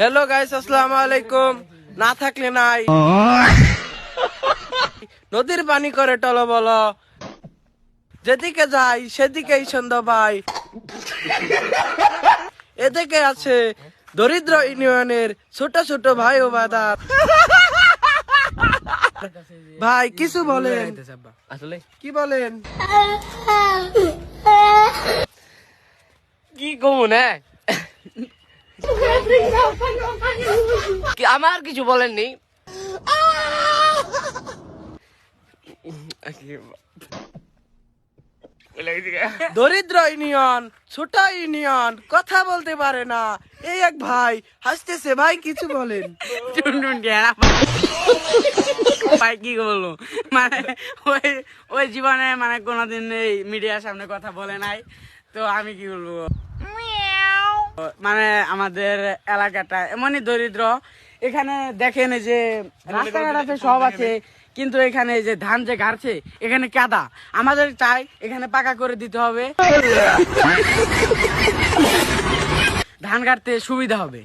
Hello guys, আসসালামু আলাইকুম। না থাকলে নাই, নদীর পানি করে টলবল, যেদিকে যাই সেদিকেই সন্ধ্যা ভাই। এদিকে আছে দরিদ্র ইউনিয়নের ছোট ছোট ভাই ও বাদার ভাই, কিছু বলেন। আসলে কি বলেন? কি কমু না আমার কিছু বলেননি। দরিদ্র ইউনিয়ন, ছোট ইউনিয়ন, কথা বলতে পারে না, এই এক ভাই হাসতেছে। ভাই কিছু বলেন। ভাই কি বলবো, মানে ওই ওই জীবনে মানে কোনোদিন এই মিডিয়ার সামনে কথা বলে নাই, তো আমি কি বলবো। মানে আমাদের এলাকাটা এমনই দরিদ্র, এখানে দেখেন এই যে রাস্তাঘাট আছে সব আছে, কিন্তু এখানে যে ধান যে গাড়ছে এখানে কাদা। আমাদের চাই এখানে পাকা করে দিতে হবে, ধান গাড়তে সুবিধা হবে।